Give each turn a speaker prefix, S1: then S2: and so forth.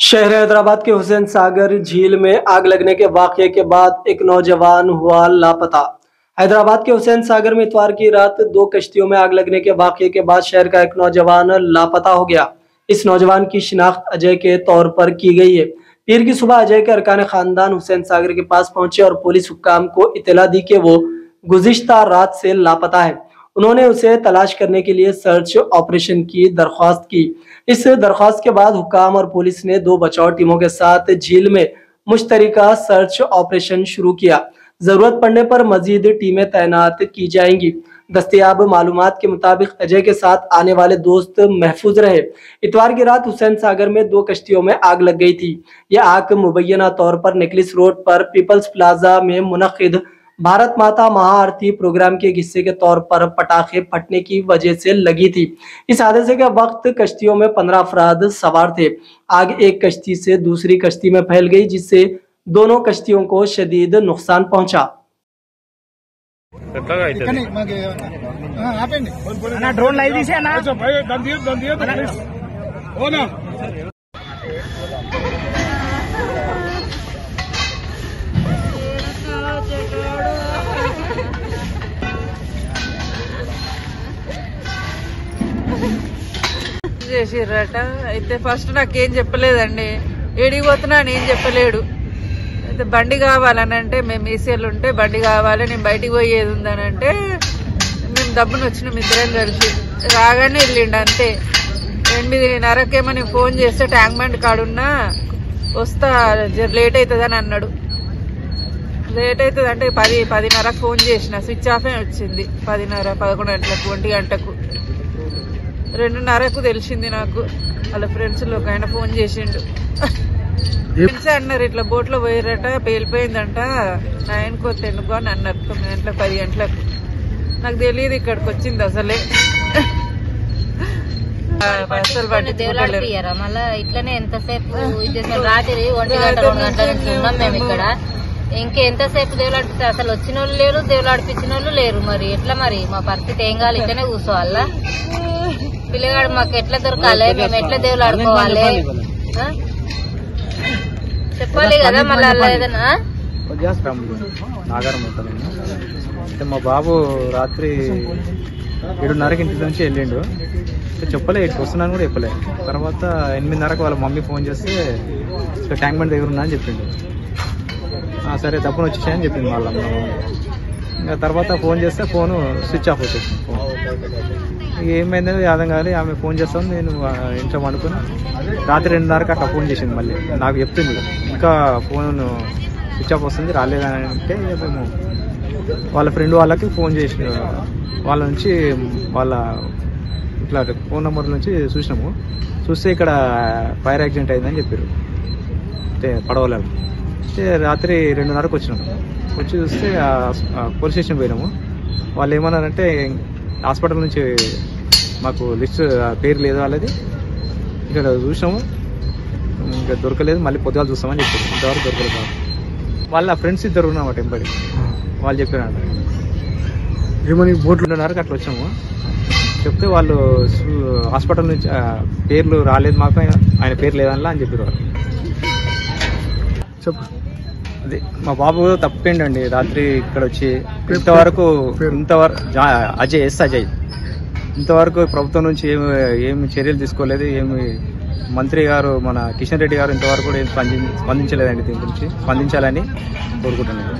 S1: शहर हैदराबाद के हुसैन सागर झील में आग लगने के वाकये के बाद एक नौजवान हुआ लापता। हैदराबाद के हुसैन सागर में इतवार की रात 2 कश्तियों में आग लगने के वाकये के बाद शहर का एक नौजवान लापता हो गया। इस नौजवान की शिनाख्त अजय के तौर पर की गई है। पीर की सुबह अजय के अरकान खानदान हुसैन सागर के पास पहुंचे और पुलिस हुक्काम को इत्तला दी कि वो गुज़िश्ता रात से लापता है। उन्होंने उसे तलाश करने के लिए सर्च ऑपरेशन की दरख्वास्त की। इस दरख्वास्त के बाद हुक्काम और पुलिस ने 2 बचाव टीमों के साथ झील में मुश्तरका सर्च ऑपरेशन शुरू किया। जरूरत पड़ने पर मजीद टीमें तैनात की जाएंगी। दस्तयाब मालूमात के मुताबिक अजय के साथ आने वाले दोस्त महफूज रहे। इतवार की रात हुसैन सागर में 2 कश्तियों में आग लग गई थी। यह आग मुबैना तौर पर नेकलेस रोड पर पीपल्स प्लाजा में मुनक्किद भारत माता महाआरती प्रोग्राम के हिस्से के तौर पर पटाखे फटने की वजह से लगी थी। इस हादसे के वक्त कश्तियों में 15 अफराद सवार थे। आग एक कश्ती से दूसरी कश्ती में फैल गई, जिससे दोनों कश्तियों को शदीद नुकसान पहुंचा।
S2: ड्रोन लाइव से ना
S3: చేసిర్రట అయితే ఫస్ట్ నాకేం చెప్పలేదండి. ఏడికి పోతున్నా అని ఏం చెప్పలేడు. అయితే బండి కావాలని అంటే మేము ఈసీఎల్ ఉంటే బండి కావాలి, నేను బయటికి పోయేది ఉందనంటే మేము దబ్బున వచ్చినాం ఇద్దరం కలిసి. రాగానే వెళ్ళిండు అంతే. 8:30కేమో నేను ఫోన్ చేస్తే ట్యాంక్ బండ్ కాడున్నా వస్తా లేట్ అవుతుందని అన్నాడు. లేట్ అవుతుంది అంటే 10:30కు ఫోన్ చేసిన, స్విచ్ ఆఫ్ వచ్చింది. 10:30, 11 గంటలకు, 1 గంటకు, 2:30కు తెలిసింది నాకు. వాళ్ళ ఫ్రెండ్స్ లో ఒక ఆయన ఫోన్ చేసిండు. తెలిసి అన్నారు ఇట్లా బోట్లో పోయారట, పేలిపోయిందంట, 9కో 10కో అని అన్నారు. 9 గంటలకు, 10 గంటలకు. నాకు తెలియదు ఇక్కడికి వచ్చింది అసలే. అసలు
S4: మళ్ళా ఇట్లనే ఎంతసేపు రాత్రి 1 గంట 2 గంటల నుంచి ఉన్నాం మేము ఇక్కడ. ఇంకెంతసేపు దేవులాడిపిస్తారు? అసలు వచ్చిన వాళ్ళు లేరు, దేవులాడిపించిన వాళ్ళు లేరు. మరి ఎట్లా? మరి మా పరిస్థితి ఏం కావాలి? ఇట్లనే కూర్చోవాలా? పిల్లగాడు మాకు ఎట్లా దొరకాలి? మేము ఎట్లా దేవులాడుకోవాలి? చెప్పాలి కదా మళ్ళీ అలా ఏదైనా.
S5: నాగారం ఉంటాను. అయితే మా బాబు రాత్రి 7:30కి ఇంటి నుంచి వెళ్ళిండు. చెప్పలే, ఇటు వస్తున్నాను కూడా చెప్పలే. తర్వాత 8:30కి వాళ్ళ మమ్మీ ఫోన్ చేస్తే ట్యాంక్ బండ్ దగ్గర ఉన్నా అని చెప్పిండు. సరే తప్పున వచ్చేసాయని చెప్పింది వాళ్ళ మమ్మీ. ఇంకా తర్వాత ఫోన్ చేస్తే ఫోను స్విచ్ ఆఫ్ వచ్చేసింది. ఏమైందో అర్థం కాదు. ఆమె ఫోన్ చేస్తాను, నేను ఇంట్లో వండుకుని రాత్రి 2:30కి అట్లా ఫోన్ చేసింది. మళ్ళీ నాకు చెప్తుంది ఇంకా ఫోన్ స్విచ్ ఆఫ్ వస్తుంది రాలేదని అంటే మేము వాళ్ళ ఫ్రెండ్ వాళ్ళకి ఫోన్ చేసి వాళ్ళ నుంచి వాళ్ళ ఇట్లా ఫోన్ నెంబర్ నుంచి చూసినాము. చూస్తే ఇక్కడ ఫైర్ యాక్సిడెంట్ అయిందని చెప్పారు. అంటే పడవలేదు. అయితే రాత్రి 2:30కి వచ్చినాము. వచ్చి చూస్తే పోలీస్ స్టేషన్ పోయినాము. వాళ్ళు ఏమన్నారంటే హాస్పిటల్ నుంచి మాకు లిస్ట్ పేరు లేదు వాళ్ళది, ఇక్కడ చూసినాము ఇంకా దొరకలేదు, మళ్ళీ పొద్దుగాలు చూస్తామని చెప్పారు. ఇంతవరకు దొరకలేదు. వాళ్ళ ఫ్రెండ్స్ ఇద్దరు ఉన్నామట ఎంబడి. వాళ్ళు చెప్పారంట ఏమని బోట్లు 2:30కి అట్లా వచ్చాము. చెప్తే వాళ్ళు హాస్పిటల్ నుంచి పేర్లు రాలేదు మాకు, ఆయన పేరు లేదనలా అని చెప్పారు వాళ్ళు. చెప్పు. అదే మా బాబు తప్పిండండి. రాత్రి ఇక్కడ వచ్చి ఇంతవరకు అజయ్ ఇంతవరకు ప్రభుత్వం నుంచి ఏమి చర్యలు తీసుకోలేదు. ఏమి మంత్రి గారు మన కిషన్ రెడ్డి గారు ఇంతవరకు కూడా ఏం స్పందించలేదండి. దీని గురించి స్పందించాలని కోరుకుంటున్నాను.